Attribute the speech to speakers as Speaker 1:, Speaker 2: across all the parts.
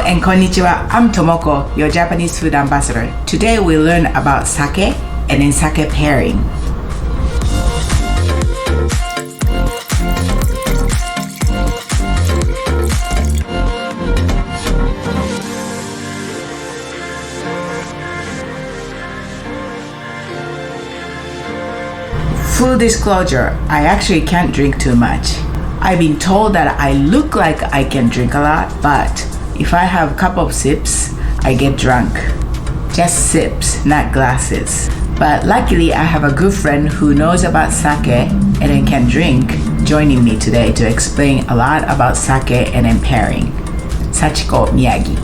Speaker 1: and konnichiwa. I'm Tomoko, your Japanese food ambassador. Today we learn about sake and then sake pairing. Full disclosure, I actually can't drink too much. I've been told that I look like I can drink a lot, but if I have a couple of sips, I get drunk. Just sips, not glasses. But luckily, I have a good friend who knows about sake and then can drink, joining me today to explain a lot about sake and then pairing. Sachiko Miyagi.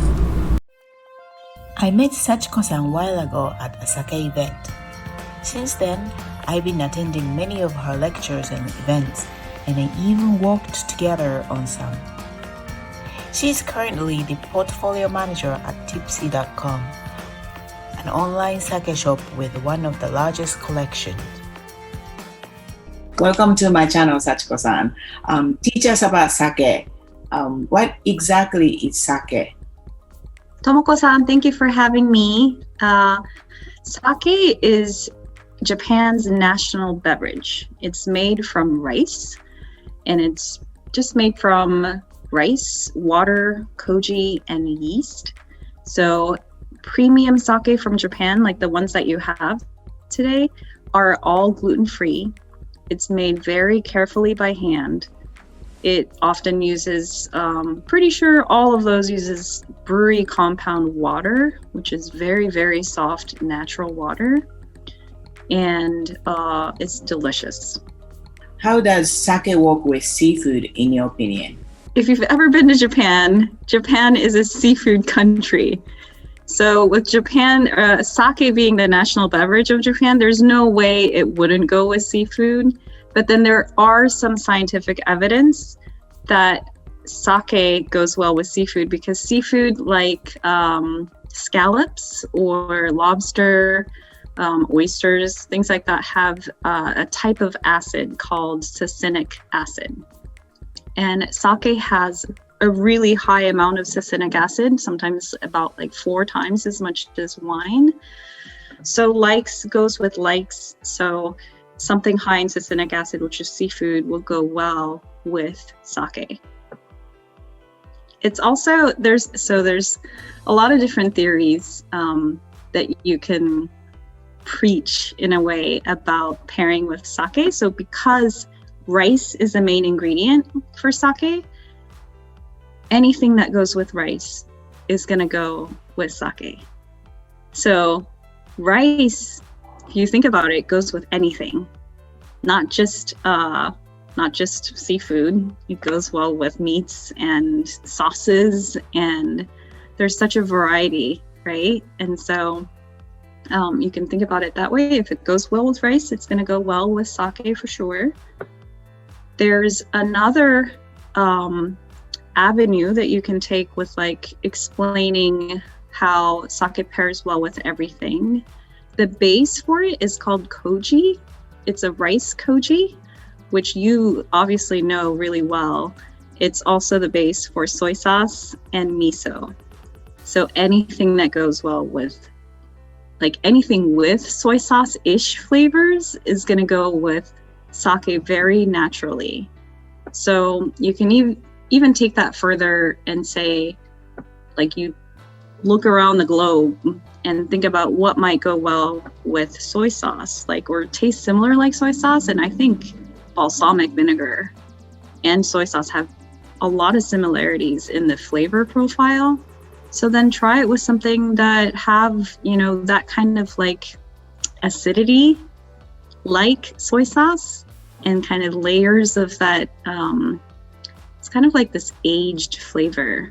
Speaker 1: I met Sachiko-san a while ago at a sake event. Since then, I've been attending many of her lectures and events, and I even worked together on some. She is currently the portfolio manager at Tippsy.com, an online sake shop with one of the largest collections. Welcome to my channel, Sachiko-san. Teach us about sake. What exactly is sake?
Speaker 2: Tomoko-san, thank you for having me. Sake is Japan's national beverage. It's made from rice, and it's just made from rice, water, koji, and yeast. So premium sake from Japan, like the ones that you have today, are all gluten-free. It's made very carefully by hand. It often uses, pretty sure all of those uses brewery compound water, which is very, very soft, natural water. And it's delicious.
Speaker 1: How does sake work with seafood, in your opinion?
Speaker 2: If you've ever been to Japan, Japan is a seafood country. So with Japan, sake being the national beverage of Japan, there's no way it wouldn't go with seafood. But then there are some scientific evidence that sake goes well with seafood, because seafood like scallops or lobster, oysters, things like that have a type of acid called succinic acid. And sake has a really high amount of succinic acid, sometimes about like 4 times as much as wine. So likes goes with likes. So something high in succinic acid, which is seafood, will go well with sake. It's also, there's a lot of different theories that you can preach in a way about pairing with sake. So because rice is the main ingredient for sake, anything that goes with rice is going to go with sake. So rice, if you think about it, goes with anything, not just seafood. It goes well with meats and sauces, and there's such a variety, right? And so you can think about it that way. If it goes well with rice, it's going to go well with sake for sure. There's another avenue that you can take with like explaining how sake pairs well with everything. The base for it is called Koji. It's a rice koji, which you obviously know really well. It's also the base for soy sauce and miso. So anything that goes well with, like anything with soy sauce-ish flavors is going to go with sake very naturally. So you can even take that further and say, like, you look around the globe and think about what might go well with soy sauce, like, or taste similar like soy sauce. And I think balsamic vinegar and soy sauce have a lot of similarities in the flavor profile. So then try it with something that have, that kind of like acidity like soy sauce, and kind of layers of that. It's kind of like this aged flavor.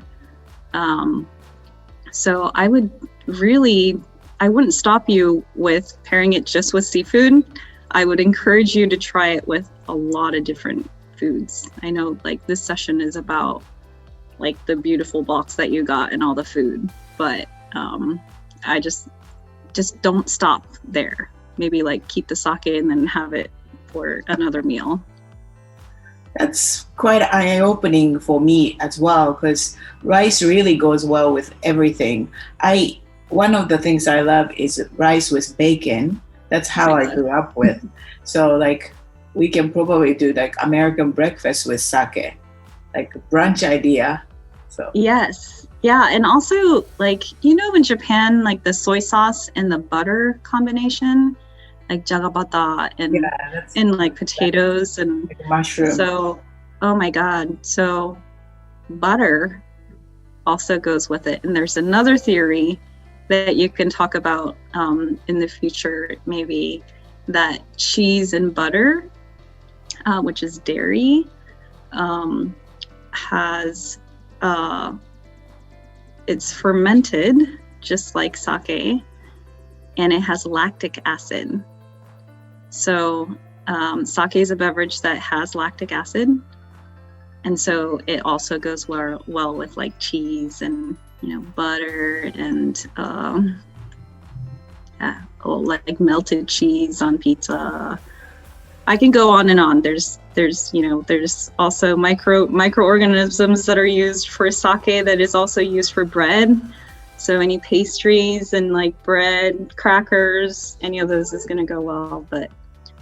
Speaker 2: So I wouldn't stop you with pairing it just with seafood. I would encourage you to try it with a lot of different foods. I know like this session is about like the beautiful box that you got and all the food, but I just don't stop there. Maybe like keep the sake and then have it for another meal.
Speaker 1: That's quite eye-opening for me as well, because rice really goes well with everything. One of the things I love is rice with bacon. That's how I grew up with. So like we can probably do like American breakfast with sake, like a brunch idea. So
Speaker 2: Yes. Yeah. And also, like, you know, in Japan, like the soy sauce and the butter combination, like jagabata and like potatoes and
Speaker 1: like mushroom.
Speaker 2: so, oh my God. So butter also goes with it. And there's another theory that you can talk about in the future, maybe, that cheese and butter, which is dairy, has it's fermented just like sake, and it has lactic acid. So sake is a beverage that has lactic acid, and so it also goes well with like cheese and, you know, butter and like melted cheese on pizza. I can go on and on. There's you know, there's also microorganisms that are used for sake that is also used for bread. So any pastries and like bread, crackers, any of those is going to go well, but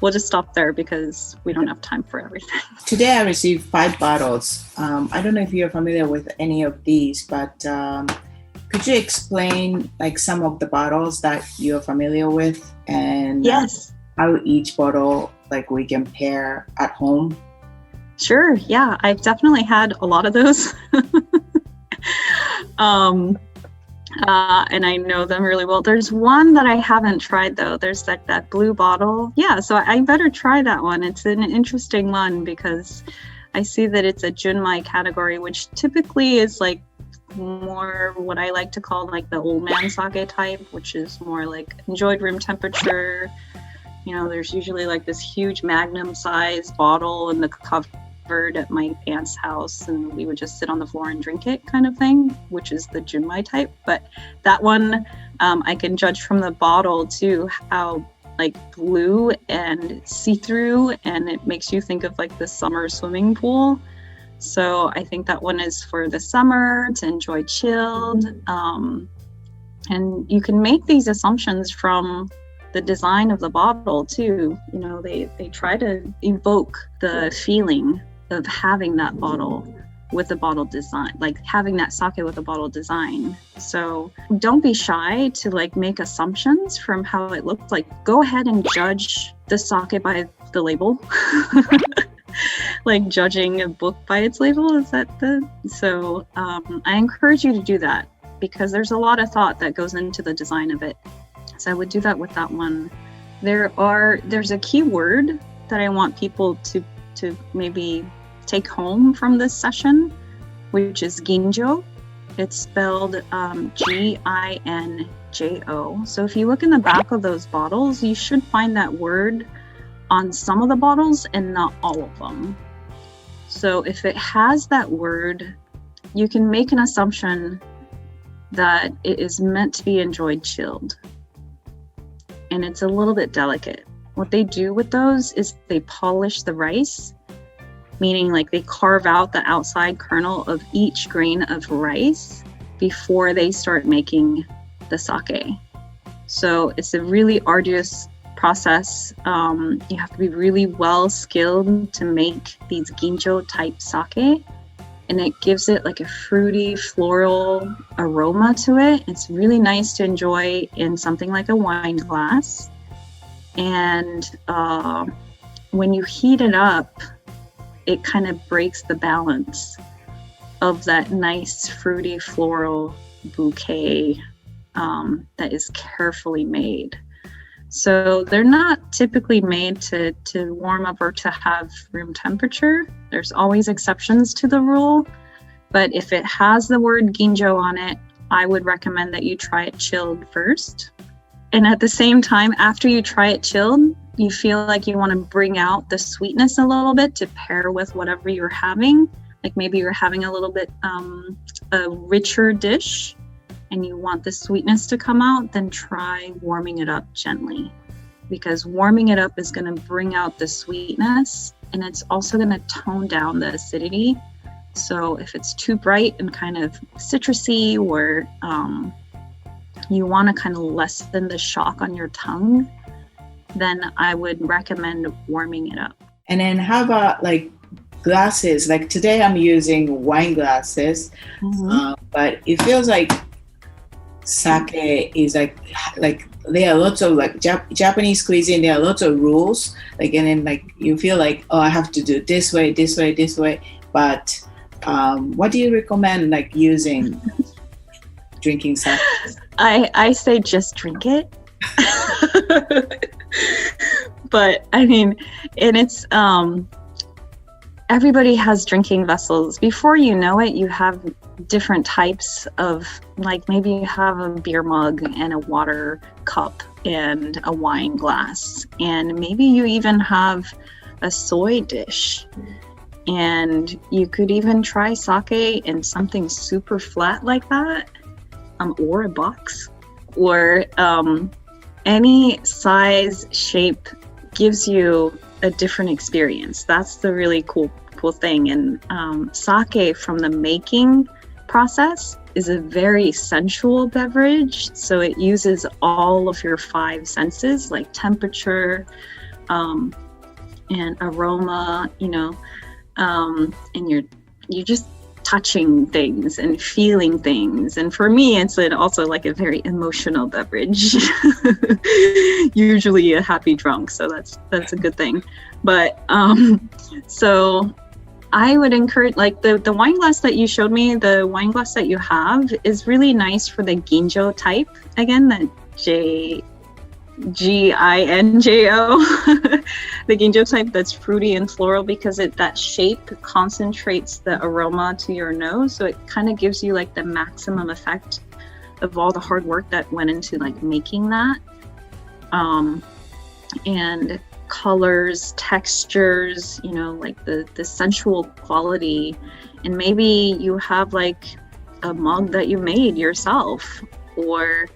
Speaker 2: we'll just stop there because we don't have time for everything.
Speaker 1: Today I received 5 bottles. I don't know if you're familiar with any of these, but could you explain like some of the bottles that you're familiar with, and
Speaker 2: Yes.
Speaker 1: How each bottle like we can pair at home?
Speaker 2: Sure. Yeah, I've definitely had a lot of those. And I know them really well. There's one that I haven't tried though. There's that blue bottle. Yeah, so I better try that one. It's an interesting one because I see that it's a junmai category, which typically is like more what I like to call like the old man sake type, which is more like enjoyed room temperature. You know, there's usually like this huge magnum size bottle in the cupboard at my aunt's house, and we would just sit on the floor and drink it kind of thing, which is the junmai type. But that one, I can judge from the bottle too, how like blue and see-through, and it makes you think of like the summer swimming pool. So I think that one is for the summer to enjoy chilled. And you can make these assumptions from the design of the bottle too. You know, they try to evoke the feeling of having that bottle with a bottle design, like having that sake with a bottle design. So don't be shy to like make assumptions from how it looks like. Go ahead and judge the sake by the label. Like judging a book by its label, is that so I encourage you to do that because there's a lot of thought that goes into the design of it. So I would do that with that one. There's a key word that I want people to maybe take home from this session, which is ginjo. It's spelled Ginjo. So if you look in the back of those bottles, you should find that word on some of the bottles and not all of them. So if it has that word, you can make an assumption that it is meant to be enjoyed chilled. And it's a little bit delicate. What they do with those is they polish the rice, meaning like they carve out the outside kernel of each grain of rice before they start making the sake. So it's a really arduous process. You have to be really well skilled to make these ginjo type sake, and it gives it like a fruity floral aroma to it. It's really nice to enjoy in something like a wine glass. And when you heat it up, it kind of breaks the balance of that nice fruity floral bouquet that is carefully made. So they're not typically made to warm up or to have room temperature. There's always exceptions to the rule, but if it has the word ginjo on it, I would recommend that you try it chilled first. And at the same time, after you try it chilled, you feel like you want to bring out the sweetness a little bit to pair with whatever you're having. Like maybe you're having a little bit a richer dish and you want the sweetness to come out, then try warming it up gently, because warming it up is going to bring out the sweetness and it's also going to tone down the acidity. So if it's too bright and kind of citrusy, or you want to kind of lessen the shock on your tongue, then I would recommend warming it up.
Speaker 1: And then how about like glasses? Like today I'm using wine glasses, but it feels like sake is like there are lots of like Japanese cuisine. There are lots of rules. Like, and then like you feel like, oh, I have to do this way, this way, this way. But what do you recommend like using drinking sake?
Speaker 2: I say just drink it. But I mean, and it's everybody has drinking vessels. Before you know it, you have different types of, like, maybe you have a beer mug and a water cup and a wine glass, and maybe you even have a soy dish, and you could even try sake in something super flat like that, or a box, or any size, shape gives you a different experience. That's the really cool thing. And sake, from the making process, is a very sensual beverage. So it uses all of your 5 senses, like temperature and aroma, and you're just touching things and feeling things. And for me, it's also like a very emotional beverage. Usually a happy drunk, so that's a good thing. But so I would encourage, like, the wine glass that you showed me, the wine glass that you have is really nice for the ginjo type. Again, that Ginjo, the ginjo type, that's fruity and floral, because that shape concentrates the aroma to your nose, so it kind of gives you like the maximum effect of all the hard work that went into like making that. And colors, textures, like the sensual quality. And maybe you have like a mug that you made yourself, or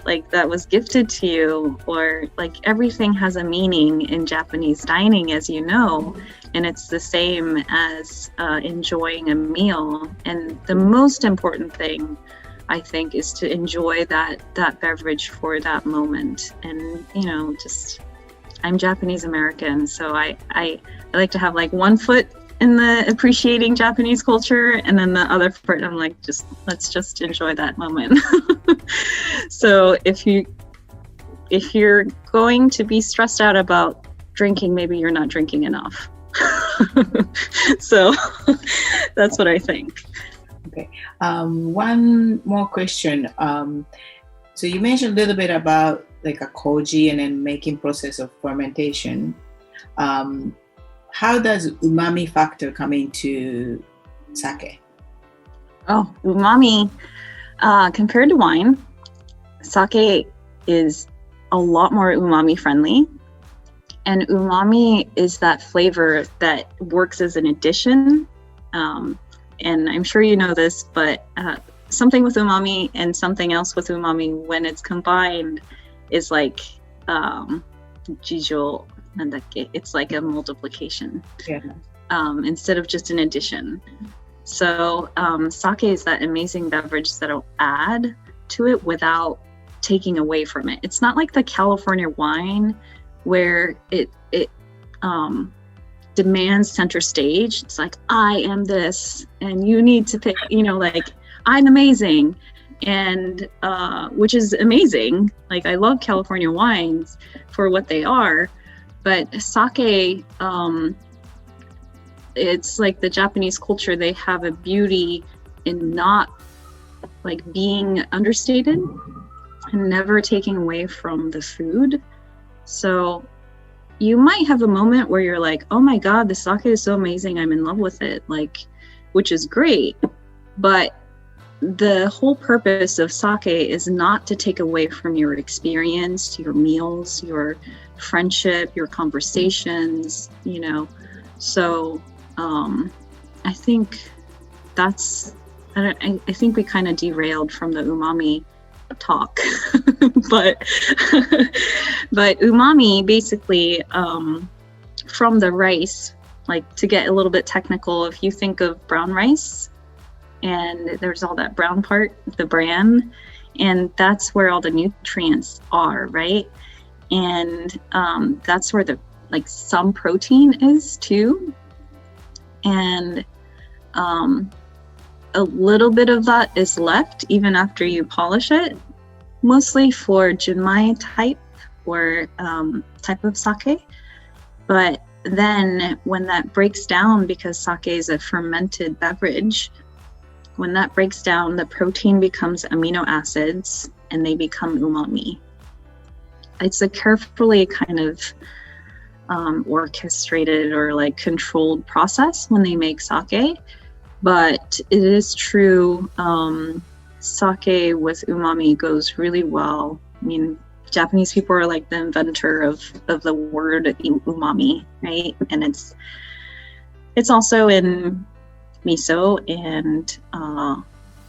Speaker 2: like that was gifted to you, or like everything has a meaning in Japanese dining, as you know, and it's the same as enjoying a meal. And the most important thing, I think, is to enjoy that beverage for that moment. And just, I'm Japanese American, so I like to have like one foot in the appreciating Japanese culture, and then the other foot, I'm like, let's just enjoy that moment. So if you're going to be stressed out about drinking, maybe you're not drinking enough. So that's what I think.
Speaker 1: Okay. One more question. So you mentioned a little bit about like a koji and then making process of fermentation. How does umami factor come into sake?
Speaker 2: Oh, umami. Compared to wine, sake is a lot more umami friendly. And umami is that flavor that works as an addition. And I'm sure you know this, but something with umami and something else with umami, when it's combined, is like jijo. It's like a multiplication, instead of just an addition. So sake is that amazing beverage that'll add to it without taking away from it. It's not like the California wine where it demands center stage. It's like, I am this, and you need to pick, like, I'm amazing, and which is amazing. Like, I love California wines for what they are. But sake, it's like the Japanese culture, they have a beauty in not like being understated and never taking away from the food. So you might have a moment where you're like, oh my God, the sake is so amazing, I'm in love with it, like, which is great. But the whole purpose of sake is not to take away from your experience, your meals, your friendship, your conversations, So I think I think we kind of derailed from the umami talk, but umami basically from the rice like to get a little bit technical, if you think of brown rice and there's all that brown part, the bran, and that's where all the nutrients are, right? And that's where the like some protein is too. And a little bit of that is left even after you polish it, mostly for junmai type or type of sake. But then when that breaks down, because sake is a fermented beverage, when that breaks down, the protein becomes amino acids and they become umami. It's a carefully kind of orchestrated or like controlled process when they make sake, but it is true, sake with umami goes really well. I mean, Japanese people are like the inventor of the word umami, right? And it's also in miso and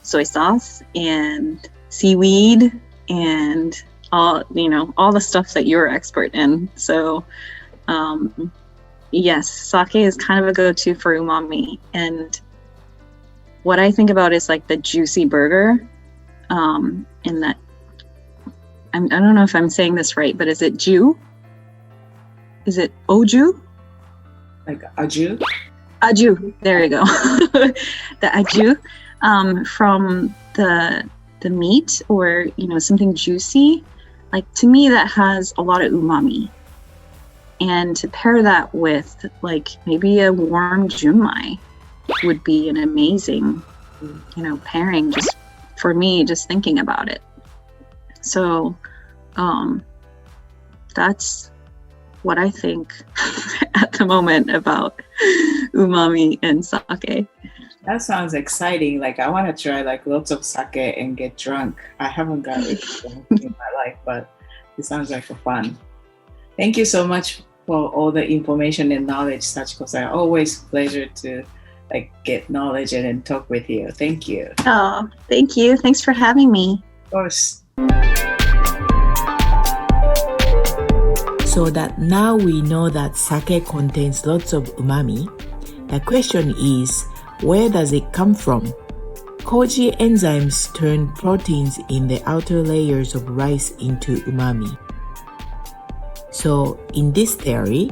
Speaker 2: soy sauce and seaweed and all the stuff that you're expert in. So yes, sake is kind of a go-to for umami. And what I think about is like the juicy burger, in that I don't know if I'm saying this right, but is it ju? Is it oju?
Speaker 1: Like aju?
Speaker 2: Aju, there you go. The aju, from the meat, or something juicy. Like, to me, that has a lot of umami. And to pair that with like maybe a warm junmai would be an amazing, pairing, just for me, just thinking about it. So that's what I think at the moment about umami and sake.
Speaker 1: That sounds exciting. Like, I want to try like lots of sake and get drunk. I haven't got it in my life, but it sounds like fun. Thank you so much for all the information and knowledge, Sachiko-san. Always pleasure to like get knowledge and talk with you. Thank you.
Speaker 2: Oh, thank you. Thanks for having me.
Speaker 1: Of course.
Speaker 3: So that now we know that sake contains lots of umami, the question is, where does it come from? Koji enzymes turn proteins in the outer layers of rice into umami. So in this theory,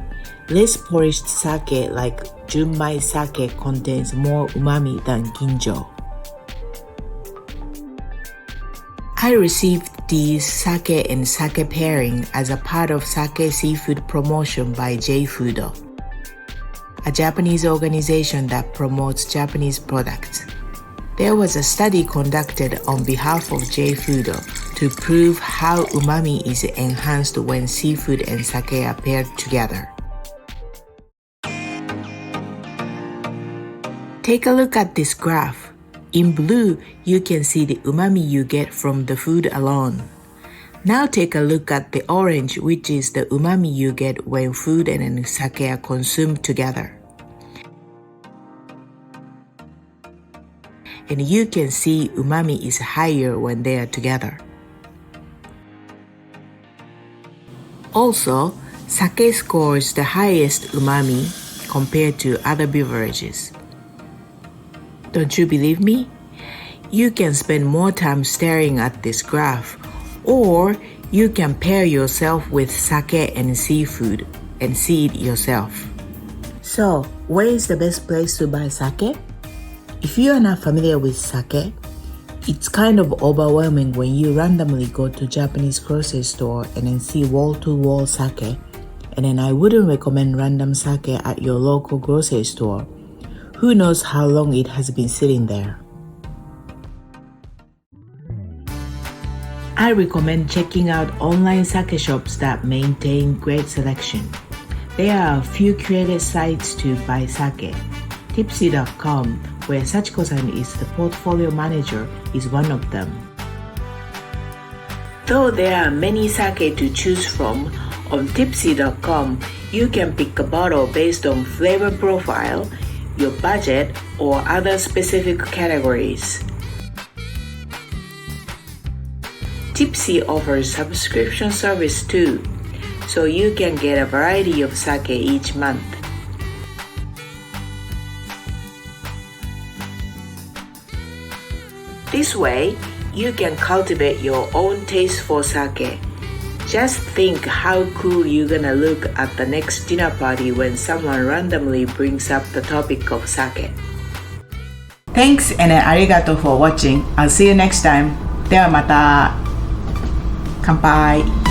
Speaker 3: less polished sake like junmai sake contains more umami than ginjo. I received these sake and sake pairing as a part of sake seafood promotion by JFoodo, a Japanese organization that promotes Japanese products. There was a study conducted on behalf of JFoodo to prove how umami is enhanced when seafood and sake are paired together. Take a look at this graph. In blue, you can see the umami you get from the food alone. Now take a look at the orange, which is the umami you get when food and sake are consumed together. And you can see umami is higher when they are together. Also, sake scores the highest umami compared to other beverages. Don't you believe me? You can spend more time staring at this graph, or you can pair yourself with sake and seafood and see it yourself. So, where is the best place to buy sake? If you are not familiar with sake, it's kind of overwhelming when you randomly go to Japanese grocery store and then see wall-to-wall sake, and then I wouldn't recommend random sake at your local grocery store. Who knows how long it has been sitting there? I recommend checking out online sake shops that maintain great selection. There are a few created sites to buy sake. Tippsy.com, where Sachiko-san is the portfolio manager, is one of them. Though there are many sake to choose from, on Tippsy.com, you can pick a bottle based on flavor profile, your budget, or other specific categories. Tippsy offers subscription service too, so you can get a variety of sake each month. This way, you can cultivate your own taste for sake. Just think how cool you're gonna look at the next dinner party when someone randomly brings up the topic of sake.
Speaker 1: Thanks and arigato for watching. I'll see you next time. ではまた。乾杯。